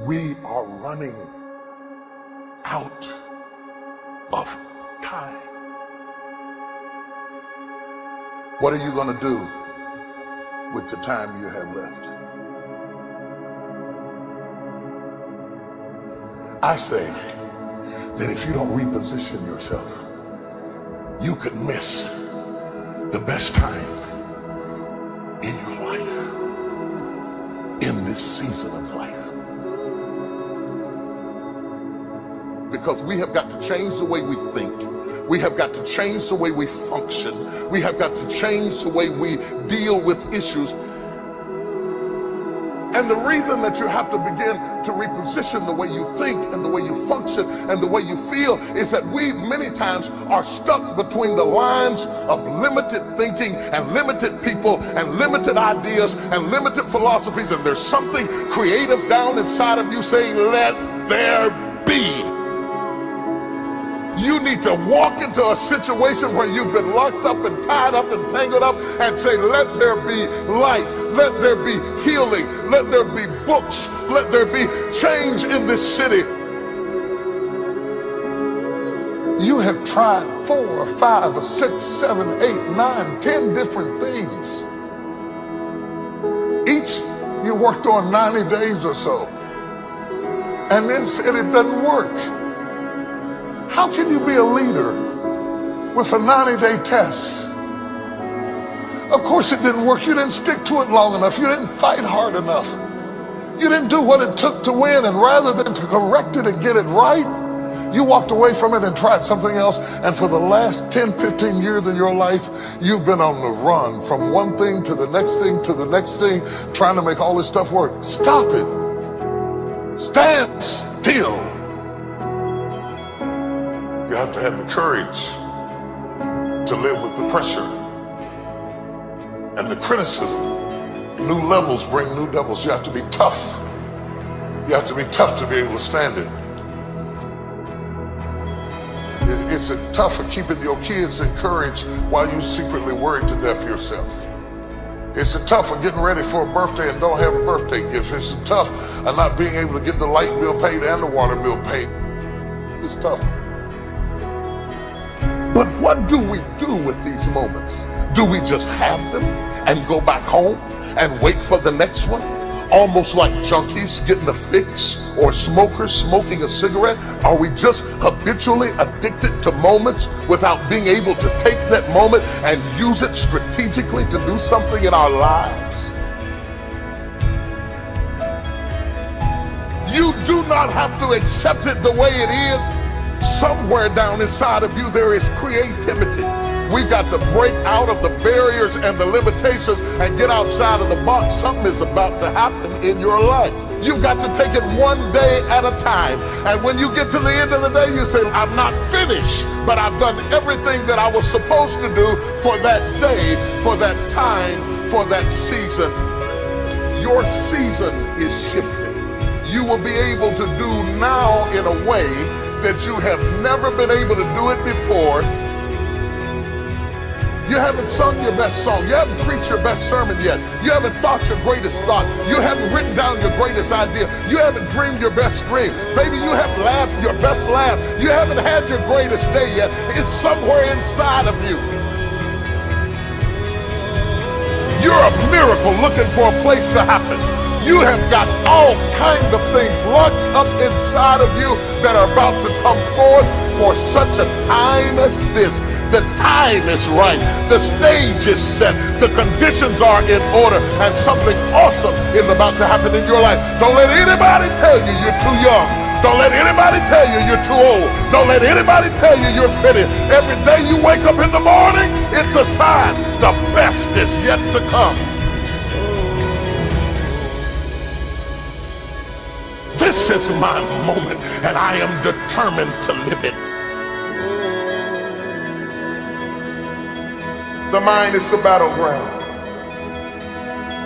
We are running out of time. What are you going to do with the time you have left? I say that if you don't reposition yourself, you could miss the best time in your life, in this season of life. Because we have got to change the way we think. We have got to change the way we function. We have got to change the way we deal with issues. And the reason that you have to begin to reposition the way you think and the way you function and the way you feel is that we many times are stuck between the lines of limited thinking and limited people and limited ideas and limited philosophies, and there's something creative down inside of you saying, let there be. You need to walk into a situation where you've been locked up and tied up and tangled up and say, let there be light, let there be healing, let there be books, let there be change in this city. You have tried 4 or 5 or 6, 7, 8, 9, 10 different things. Each you worked on 90 days or so and then said it doesn't work. How can you be a leader with a 90-day test? Of course it didn't work. You didn't stick to it long enough. You didn't fight hard enough. You didn't do what it took to win, and rather than to correct it and get it right, you walked away from it and tried something else. And for the last 10, 15 years of your life, you've been on the run from one thing to the next thing to the next thing, trying to make all this stuff work. Stop it. Stand still. You have to have the courage to live with the pressure and the criticism. New levels bring new devils. You have to be tough. You have to be tough to be able to stand it. It's tough for keeping your kids encouraged while you secretly worried to death yourself. It's tough for getting ready for a birthday and don't have a birthday gift. It's tough of not being able to get the light bill paid and the water bill paid. It's tough. But what do we do with these moments? Do we just have them and go back home and wait for the next one? Almost like junkies getting a fix or smokers smoking a cigarette? Are we just habitually addicted to moments without being able to take that moment and use it strategically to do something in our lives? You do not have to accept it the way it is. Somewhere down inside of you there is creativity. We've got to break out of the barriers and the limitations and get outside of the box. Something is about to happen in your life. You've got to take it one day at a time. And when you get to the end of the day, you say, I'm not finished, but I've done everything that I was supposed to do for that day, for that time, for that season. Your season is shifting. You will be able to do now in a way that you have never been able to do it before. You haven't sung your best song. You haven't preached your best sermon yet. You haven't thought your greatest thought. You haven't written down your greatest idea. You haven't dreamed your best dream. Maybe you haven't laughed your best laugh. You haven't had your greatest day yet. It's somewhere inside of you. You're a miracle looking for a place to happen. You have got all kinds of things locked up inside of you that are about to come forth for such a time as this. The time is right. The stage is set. The conditions are in order, and something awesome is about to happen in your life. Don't let anybody tell you you're too young. Don't let anybody tell you you're too old. Don't let anybody tell you you're fitted. Every day you wake up in the morning, it's a sign the best is yet to come. This is my moment, and I am determined to live it. The mind is the battleground.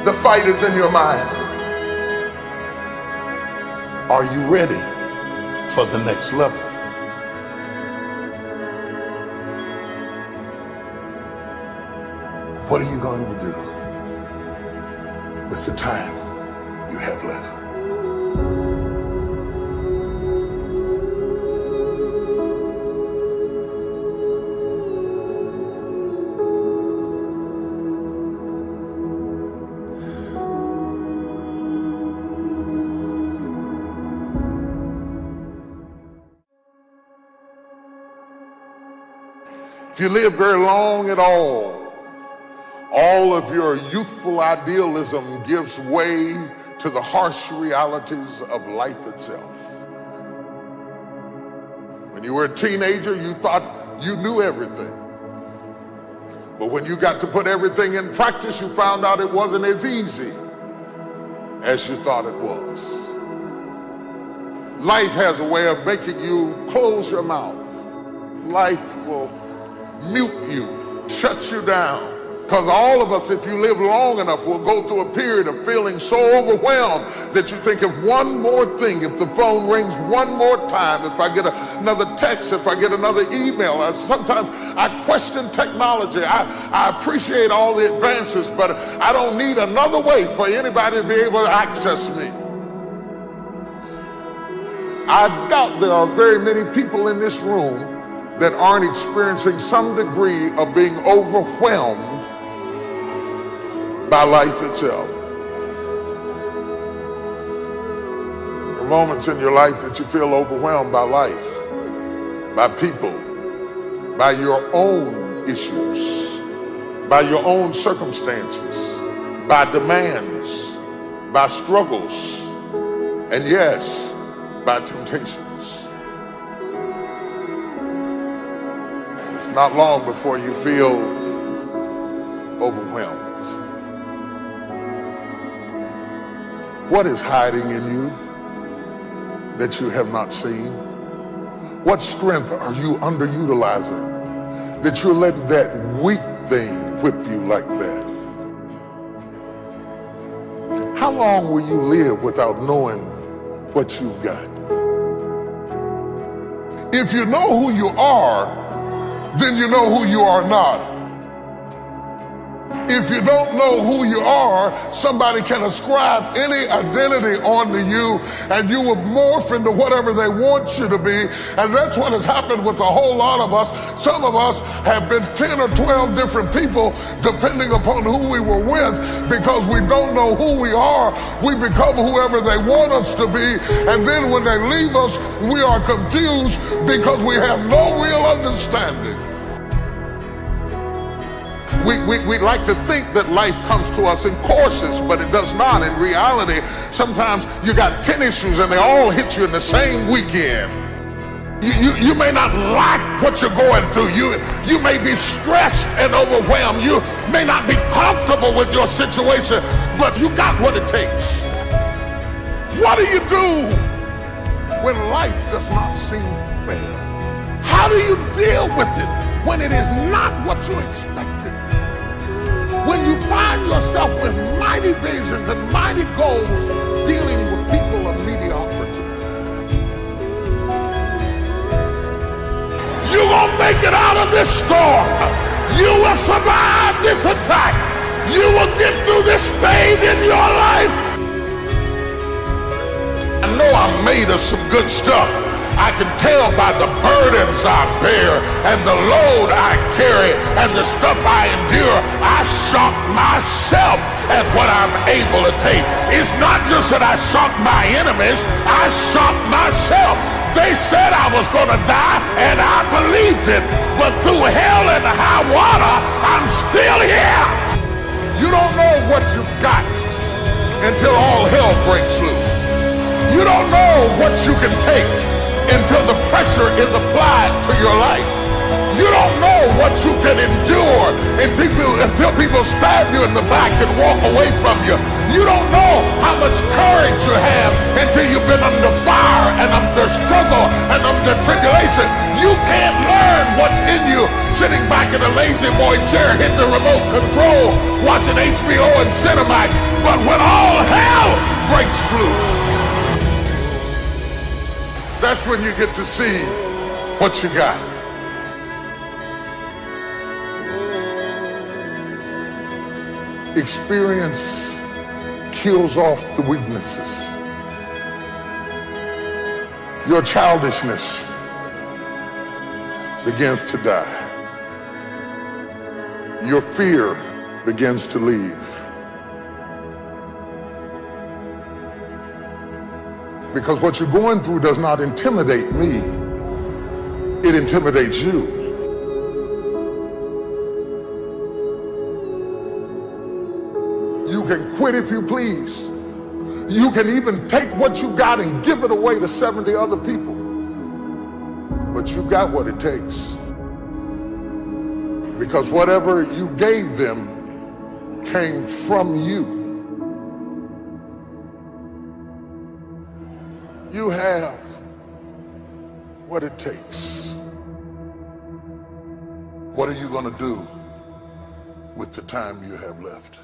The fight is in your mind. Are you ready for the next level? What are you going to do with the time you have left? you live very long at all of your youthful idealism gives way to the harsh realities of life itself. When you were a teenager, you thought you knew everything. But when you got to put everything in practice, you found out it wasn't as easy as you thought it was. Life has a way of making you close your mouth. Life will mute you, shut you down. Because all of us, if you live long enough, will go through a period of feeling so overwhelmed that you think of one more thing. If the phone rings one more time, if I get another text, if I get another email, sometimes I question technology. I appreciate all the advances, but I don't need another way for anybody to be able to access me. I doubt there are very many people in this room that aren't experiencing some degree of being overwhelmed by life itself. There are moments in your life that you feel overwhelmed by life, by people, by your own issues, by your own circumstances, by demands, by struggles, and yes, by temptations. It's not long before you feel overwhelmed. What is hiding in you that you have not seen? What strength are you underutilizing that you're letting that weak thing whip you like that? How long will you live without knowing what you've got? If you know who you are, then you know who you are not. If you don't know who you are, somebody can ascribe any identity onto you and you will morph into whatever they want you to be. And that's what has happened with a whole lot of us. Some of us have been 10 or 12 different people depending upon who we were with, because we don't know who we are. We become whoever they want us to be. And then when they leave us, we are confused because we have no real understanding. We like to think that life comes to us in courses, but it does not. In reality, sometimes you got 10 issues and they all hit you in the same weekend. You may not like what you're going through. You may be stressed and overwhelmed. You may not be comfortable with your situation, but you got what it takes. What do you do when life does not seem fair? How do you deal with it when it is not what you expected? When you find yourself with mighty visions and mighty goals dealing with people of mediocrity. You're gonna make it out of this storm. You will survive this attack. You will get through this stage in your life. I know I'm made of some good stuff. I can tell by the burdens I bear and the load I carry and the stuff I endure. I shock myself at what I'm able to take. It's not just that I shock my enemies, I shock myself. They said I was gonna die and I believed it, but through hell and high water, I'm still here. You don't know what you've got until all hell breaks loose. You don't know what you can take until the pressure is applied to your life. You don't know what you can endure until people stab you in the back and walk away from you. You don't know how much courage you have until you've been under fire and under struggle and under tribulation. You can't learn what's in you sitting back in a lazy boy chair hitting the remote control, watching HBO and Cinemax. But when all hell breaks loose, that's when you get to see what you got. Experience kills off the weaknesses. Your childishness begins to die. Your fear begins to leave. Because what you're going through does not intimidate me. It intimidates you. You can quit if you please. You can even take what you got and give it away to 70 other people. But you got what it takes. Because whatever you gave them came from you. You have what it takes. What are you going to do with the time you have left?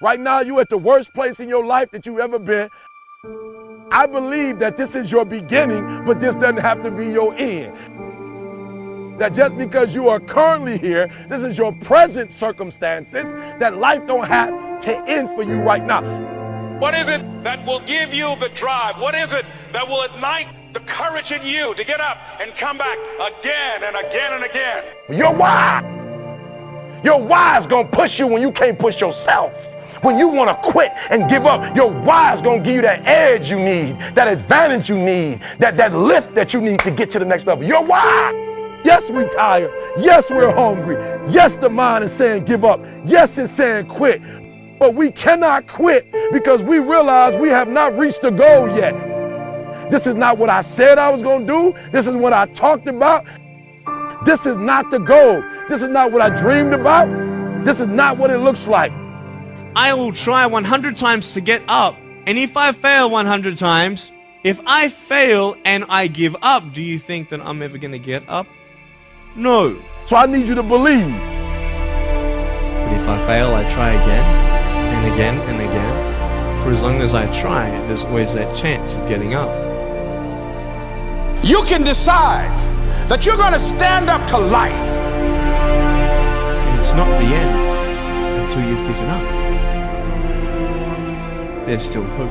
Right now, you're at the worst place in your life that you've ever been. I believe that this is your beginning, but this doesn't have to be your end. That just because you are currently here, this is your present circumstances, that life don't have to end for you right now. What is it that will give you the drive? What is it that will ignite the courage in you to get up and come back again and again and again? Your why. Your why is gonna push you when you can't push yourself. When you want to quit and give up, your why is going to give you that edge you need, that advantage you need, that lift that you need to get to the next level. Your why. Yes, we're tired. Yes, we're hungry. Yes, the mind is saying give up. Yes, it's saying quit. But we cannot quit because we realize we have not reached the goal yet. This is not what I said I was going to do. This is what I talked about. This is not the goal. This is not what I dreamed about. This is not what it looks like. I will try 100 times to get up, and if I fail 100 times, if I fail and I give up, do you think that I'm ever going to get up? No. So I need you to believe. But if I fail, I try again, and again, and again. For as long as I try, there's always that chance of getting up. You can decide that you're going to stand up to life. And it's not the end until you've given up. There's still hope.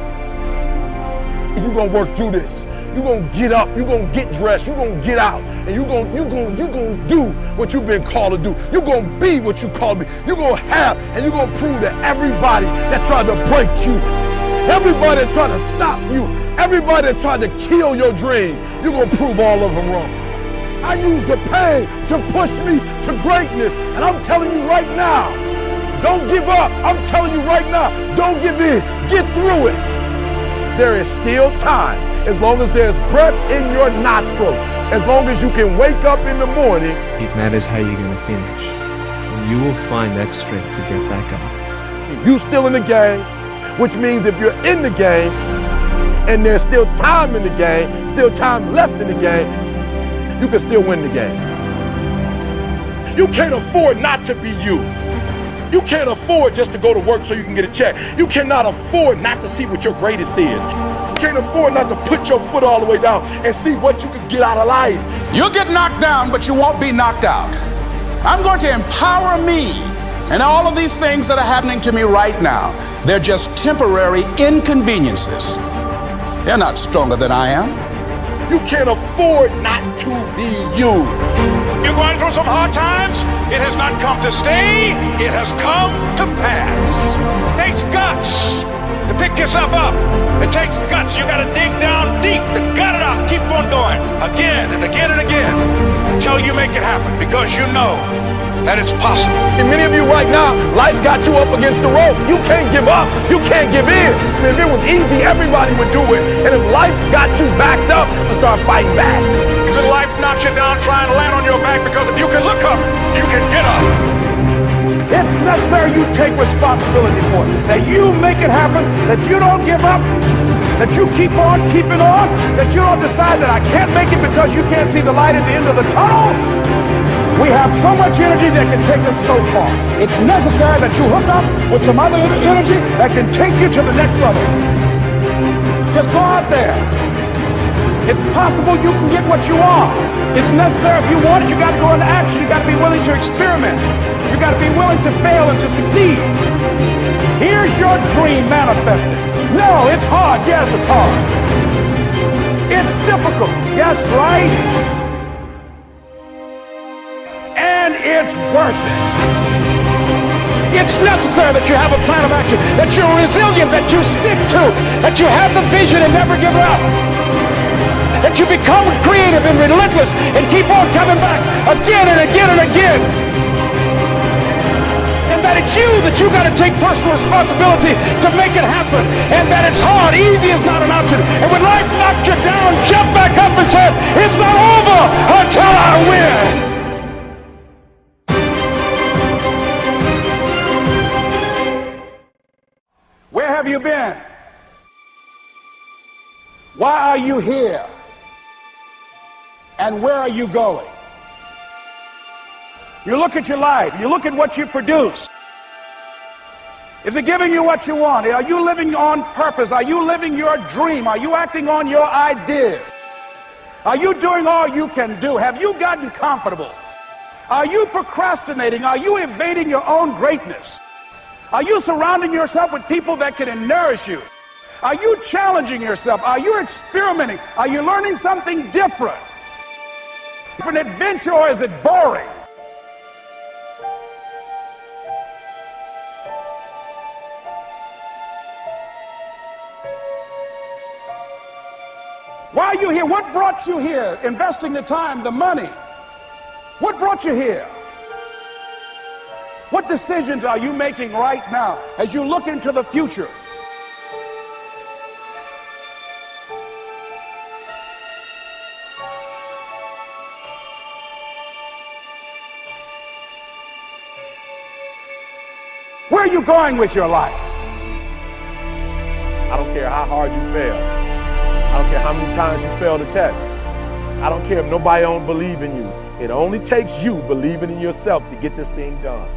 You're gonna work through this. You're gonna get up, you're gonna get dressed, you're gonna get out, and you're gonna do what you've been called to do. You're gonna be what you called to be. You're gonna have, and you're gonna prove to everybody that tried to break you, everybody that tried to stop you, everybody that tried to kill your dream, you're gonna prove all of them wrong. I use the pain to push me to greatness, and I'm telling you right now, don't give up. I'm telling you right now, don't give in. Get through it. There is still time. As long as there's breath in your nostrils, as long as you can wake up in the morning. It matters how you're going to finish. And you will find that strength to get back up. You still in the game, which means if you're in the game and there's still time in the game, still time left in the game, you can still win the game. You can't afford not to be you. You can't afford just to go to work so you can get a check. You cannot afford not to see what your greatest is. You can't afford not to put your foot all the way down and see what you can get out of life. You'll get knocked down, but you won't be knocked out. I'm going to empower me. And all of these things that are happening to me right now, they're just temporary inconveniences. They're not stronger than I am. You can't afford not to be you. You're going through some hard times. It has not come to stay. It has come to pass. It takes guts to pick yourself up. It takes guts. You got to dig down deep to gut it out. Keep on going again and again and again until you make it happen, because you know that it's possible. And many of you right now, life's got you up against the rope. You can't give up. You can't give in. If it was easy, everybody would do it. And if life's got you backed up, start fighting back. If life knocks you down, try and land on your back, because if you can look up, you can get up. It's necessary you take responsibility for it, that you make it happen, that you don't give up, that you keep on keeping on, that you don't decide that I can't make it because you can't see the light at the end of the tunnel. We have so much energy that can take us so far. It's necessary that you hook up with some other energy that can take you to the next level. Just go out there. It's possible you can get what you want. It's necessary. If you want it, you got to go into action. You got to be willing to experiment. You got to be willing to fail and to succeed. Here's your dream manifested. No, it's hard. Yes, it's hard. It's difficult. Yes, right? And it's worth it. It's necessary that you have a plan of action, that you're resilient, that you stick to, that you have the vision and never give up. that you become creative and relentless and keep on coming back again and again and again. And that it's you that you got to take personal responsibility to make it happen. And that it's hard. Easy is not an option. And when life knocks you down, jump back up and say, it's not over until I win. Where have you been? Why are you here? And where are you going? You look at your life. You look at what you produce. Is it giving you what you want? Are you living on purpose? Are you living your dream? Are you acting on your ideas? Are you doing all you can do? Have you gotten comfortable? Are you procrastinating? Are you evading your own greatness? Are you surrounding yourself with people that can nourish you? Are you challenging yourself? Are you experimenting? Are you learning something different? An adventure, or is it boring? Why are you here? What brought you here? Investing the time, the money. What brought you here? What decisions are you making right now as you look into the future? Where are you going with your life? I don't care how hard you fail. I don't care how many times you fail the test. I don't care if nobody don't believe in you. It only takes you believing in yourself to get this thing done.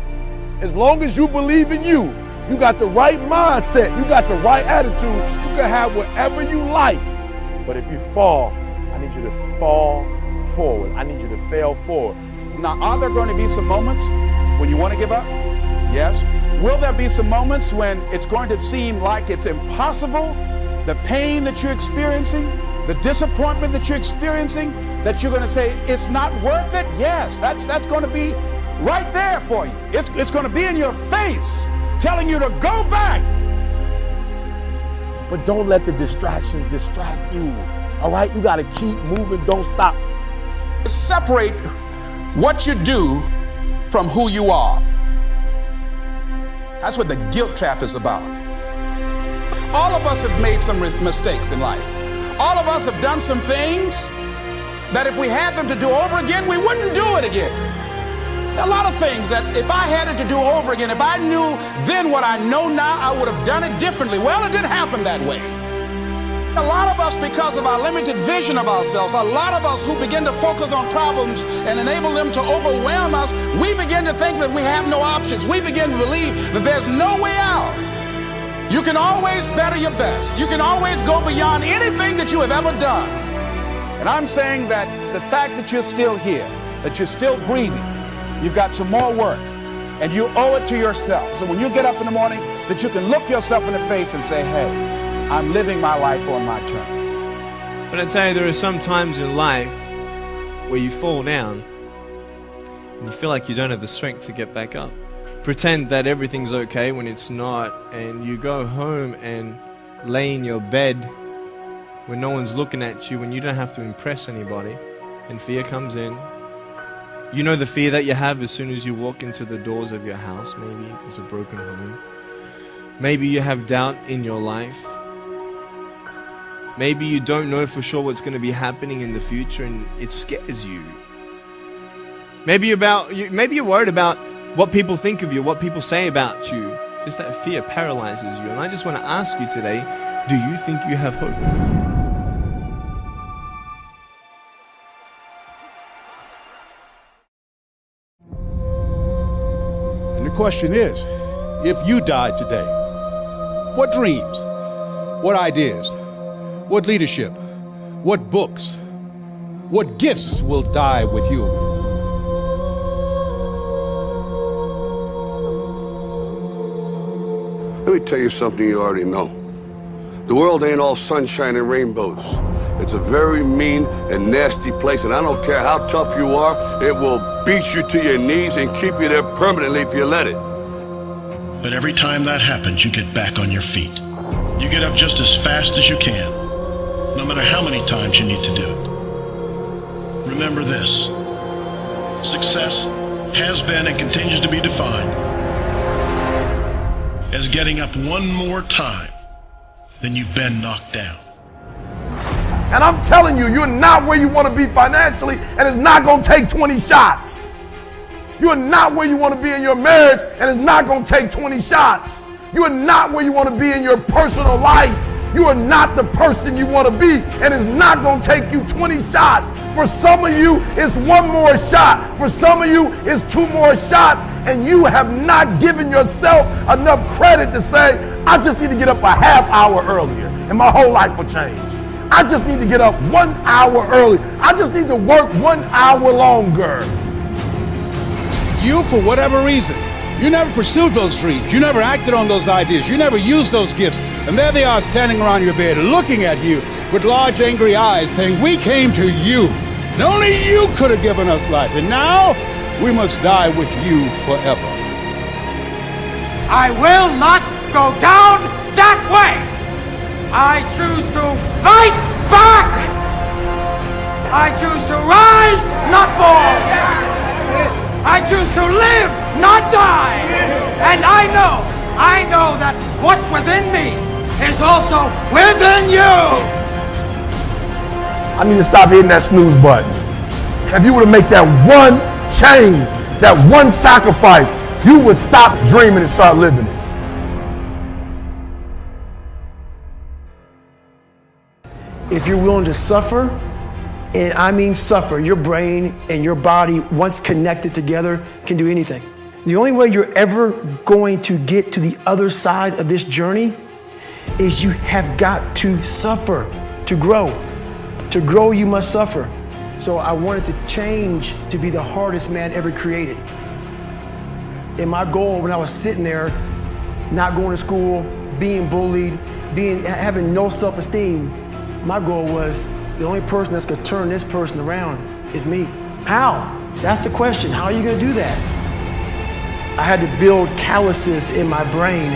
As long as you believe in you, you got the right mindset, you got the right attitude, you can have whatever you like. But if you fall, I need you to fall forward. I need you to fail forward. Now, are there going to be some moments when you want to give up? Yes. Will there be some moments when it's going to seem like it's impossible? The pain that you're experiencing, the disappointment that you're experiencing, that you're going to say, it's not worth it? Yes, that's going to be right there for you. It's going to be in your face, telling you to go back. But don't let the distractions distract you. All right? You got to keep moving. Don't stop. Separate what you do from who you are. That's what the guilt trap is about. All of us have made some mistakes in life. All of us have done some things that if we had them to do over again, we wouldn't do it again. There are a lot of things that if I had it to do over again, if I knew then what I know now, I would have done it differently. Well, it didn't happen that way. A lot of us, because of our limited vision of ourselves, a lot of us who begin to focus on problems and enable them to overwhelm us, we begin to think that we have no options. We begin to believe that there's no way out. You can always better your best. You can always go beyond anything that you have ever done. And I'm saying that the fact that you're still here, that you're still breathing, you've got some more work, and you owe it to yourself. So when you get up in the morning, that you can look yourself in the face and say, hey, I'm living my life on my terms. But I tell you, there are some times in life where you fall down and you feel like you don't have the strength to get back up. Pretend that everything's okay when it's not, and you go home and lay in your bed when no one's looking at you, when you don't have to impress anybody, and fear comes in. You know the fear that you have as soon as you walk into the doors of your house. Maybe there's a broken home. Maybe you have doubt in your life. Maybe you don't know for sure what's going to be happening in the future, and it scares you. Maybe you're worried about what people think of you, what people say about you. Just that fear paralyzes you. And I just want to ask you today, do you think you have hope? And the question is, if you died today, what dreams, what ideas, what leadership, what books, what gifts will die with you? Let me tell you something you already know. The world ain't all sunshine and rainbows. It's a very mean and nasty place, and I don't care how tough you are, it will beat you to your knees and keep you there permanently if you let it. But every time that happens, you get back on your feet. You get up just as fast as you can. no matter how many times you need to do it. Remember this: success has been and continues to be defined as getting up one more time than you've been knocked down. And I'm telling you, you're not where you want to be financially, and it's not going to take 20 shots. You are not where you want to be in your marriage, and it's not going to take 20 shots. You are not where you want to be in your personal life. You are not the person you want to be, and it's not going to take you 20 shots. For some of you, it's one more shot. For some of you, it's two more shots, and you have not given yourself enough credit to say, I just need to get up a half hour earlier, and my whole life will change. I just need to get up 1 hour early. I just need to work 1 hour longer. You, for whatever reason, you never pursued those dreams. You never acted on those ideas. You never used those gifts. And there they are standing around your bed looking at you with large angry eyes saying, we came to you. And only you could have given us life. And now we must die with you forever. I will not go down that way. I choose to fight back. I choose to rise, not fall. I choose to live, not die. And I know that what's within me is also within you. I need to stop hitting that snooze button. If you were to make that one change, that one sacrifice, you would stop dreaming and start living it. If you're willing to suffer, and I mean suffer, your brain and your body, once connected together, can do anything. The only way you're ever going to get to the other side of this journey is you have got to suffer to grow. To grow, you must suffer. So I wanted to change to be the hardest man ever created. And my goal when I was sitting there, not going to school, being bullied, having no self-esteem, my goal was the only person that's gonna turn this person around is me. How? That's the question. How are you gonna do that? I had to build calluses in my brain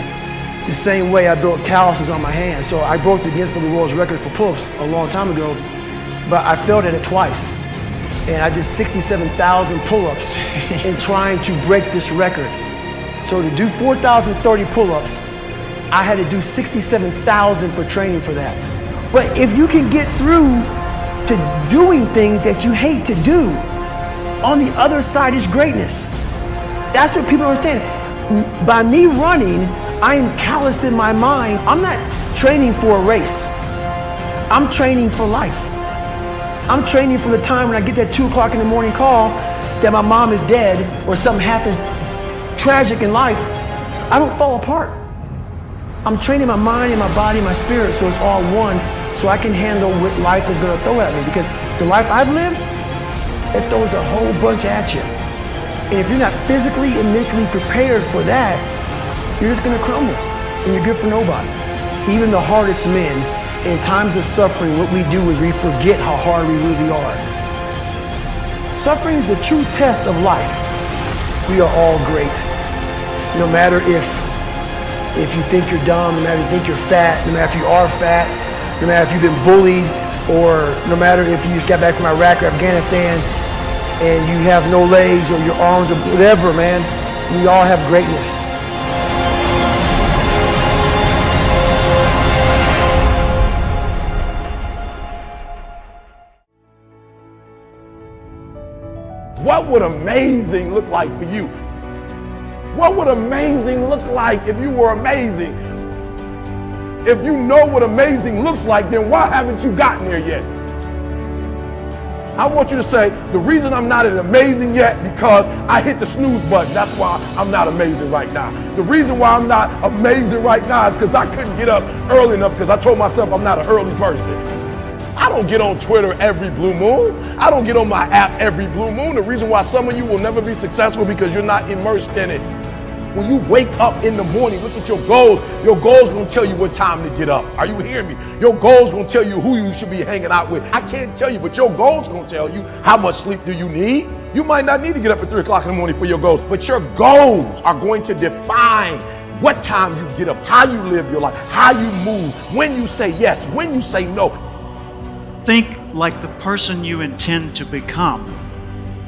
the same way I built calluses on my hands. So I broke the Guinness Book of World Records for pull-ups a long time ago, but I failed at it twice. And I did 67,000 pull-ups in trying to break this record. So to do 4,030 pull-ups, I had to do 67,000 for training for that. But if you can get through to doing things that you hate to do, on the other side is greatness. That's what people understand. By me running, I am callous in my mind. I'm not training for a race. I'm training for life. I'm training for the time when I get that 2 o'clock in the morning call that my mom is dead or something happens tragic in life. I don't fall apart. I'm training my mind and my body and my spirit so it's all one, so I can handle what life is going to throw at me. Because the life I've lived, it throws a whole bunch at you. And if you're not physically and mentally prepared for that, you're just going to crumble and you're good for nobody. Even the hardest men, in times of suffering, what we do is we forget how hard we really are. Suffering is a true test of life. We are all great. No matter if you think you're dumb, no matter if you think you're fat, no matter if you are fat, no matter if you've been bullied, or no matter if you just got back from Iraq or Afghanistan and you have no legs or your arms or whatever, man, we all have greatness. What would amazing look like for you? What would amazing look like if you were amazing? If you know what amazing looks like, then why haven't you gotten there yet? I want you to say, the reason I'm not as amazing yet because I hit the snooze button. That's why I'm not amazing right now. The reason why I'm not amazing right now is because I couldn't get up early enough because I told myself I'm not an early person. I don't get on Twitter every blue moon. I don't get on my app every blue moon. The reason why some of you will never be successful because you're not immersed in it. When you wake up in the morning, look at your goals. Your goals gonna tell you what time to get up. Are you hearing me? Your goals gonna tell you who you should be hanging out with. I can't tell you, but your goals gonna tell you how much sleep do you need. You might not need to get up at 3 o'clock in the morning for your goals, but your goals are going to define what time you get up, how you live your life, how you move, when you say yes, when you say no. Think like the person you intend to become.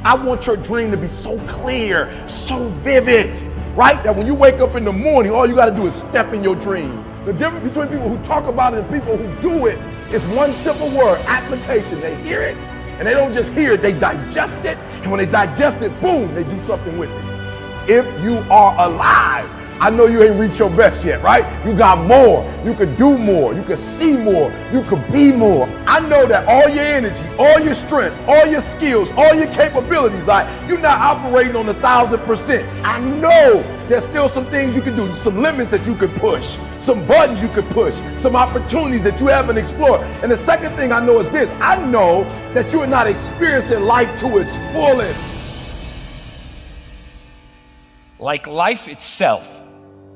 I want your dream to be so clear, so vivid, right? That when you wake up in the morning, all you got to do is step in your dream. The difference between people who talk about it and people who do it is one simple word: application. They hear it, and they don't just hear it, they digest it. And when they digest it, boom, they do something with it. If you are alive, I know you ain't reached your best yet, right? You got more. You could do more. You could see more. You could be more. I know that all your energy, all your strength, all your skills, all your capabilities, like you're not operating on 1,000%. I know there's still some things you can do, some limits that you could push, some buttons you could push, some opportunities that you haven't explored. And the second thing I know is this: I know that you are not experiencing life to its fullest. Like life itself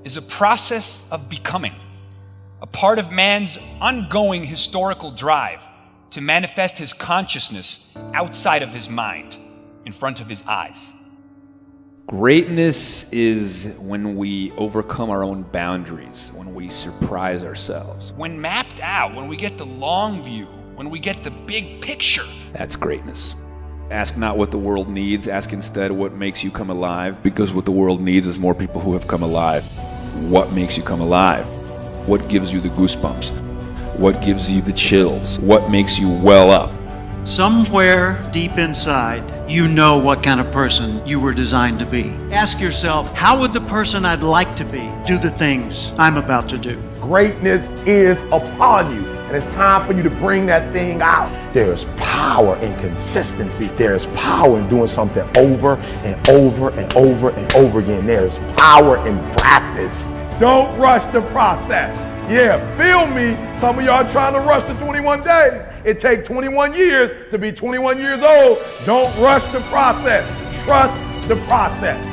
is a process of becoming, a part of man's ongoing historical drive to manifest his consciousness outside of his mind, in front of his eyes. Greatness is when we overcome our own boundaries, when we surprise ourselves. When mapped out, when we get the long view, when we get the big picture. That's greatness. Ask not what the world needs, ask instead what makes you come alive, because what the world needs is more people who have come alive. What makes you come alive? What gives you the goosebumps? What gives you the chills? What makes you well up? Somewhere deep inside, you know what kind of person you were designed to be. Ask yourself, how would the person I'd like to be do the things I'm about to do? Greatness is upon you, and it's time for you to bring that thing out. There's power in consistency. There's power in doing something over and over and over and over again. There's power in practice. Don't rush the process. Yeah, feel me. Some of y'all trying to rush the 21 days. It takes 21 years to be 21 years old. Don't rush the process. Trust the process.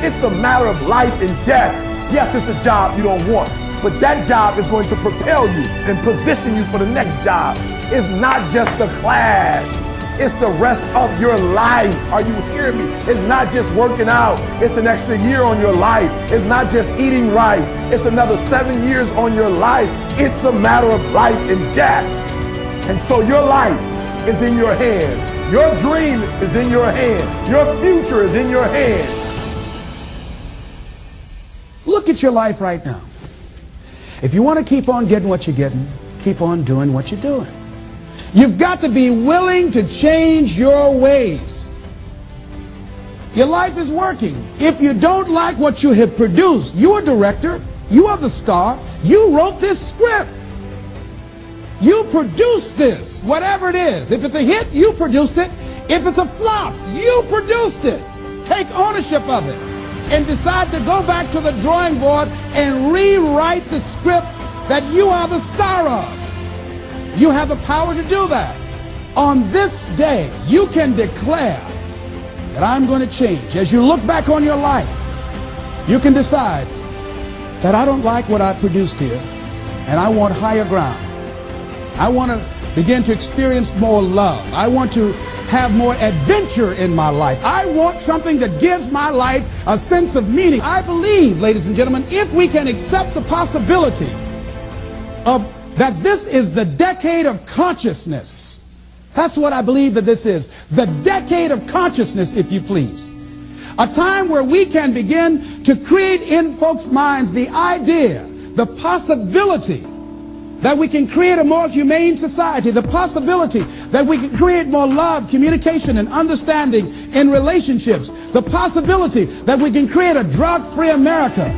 It's a matter of life and death. Yes, it's a job you don't want, but that job is going to propel you and position you for the next job. It's not just the class. It's the rest of your life. Are you hearing me? It's not just working out. It's an extra year on your life. It's not just eating right. It's another 7 years on your life. It's a matter of life and death. And so your life is in your hands. Your dream is in your hands. Your future is in your hands. Look at your life right now. If you want to keep on getting what you're getting, keep on doing what you're doing. You've got to be willing to change your ways. Your life is working. If you don't like what you have produced, you're a director, you are the star, you wrote this script. You produced this, whatever it is. If it's a hit, you produced it. If it's a flop, you produced it. Take ownership of it and decide to go back to the drawing board and rewrite the script that you are the star of. You have the power to do that. On this day, you can declare that I'm going to change. As you look back on your life, you can decide that I don't like what I produced here, and I want higher ground. I want to begin to experience more love. I want to have more adventure in my life. I want something that gives my life a sense of meaning. I believe, ladies and gentlemen, if we can accept the possibility of that this is the decade of consciousness. That's what I believe that this is. The decade of consciousness, if you please. A time where we can begin to create in folks' minds the idea, the possibility that we can create a more humane society, the possibility that we can create more love, communication, and understanding in relationships, the possibility that we can create a drug-free America,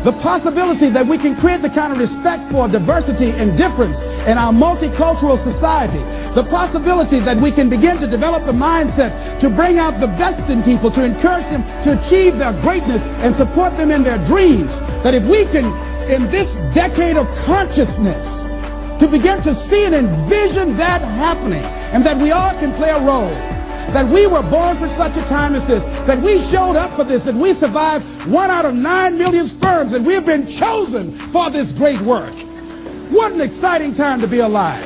the possibility that we can create the kind of respect for diversity and difference in our multicultural society, the possibility that we can begin to develop the mindset to bring out the best in people, to encourage them to achieve their greatness and support them in their dreams, that if we can, in this decade of consciousness, to begin to see and envision that happening, and that we all can play a role, that we were born for such a time as this, that we showed up for this, that we survived 1 out of 9 million sperms, and we have been chosen for this great work. What an exciting time to be alive.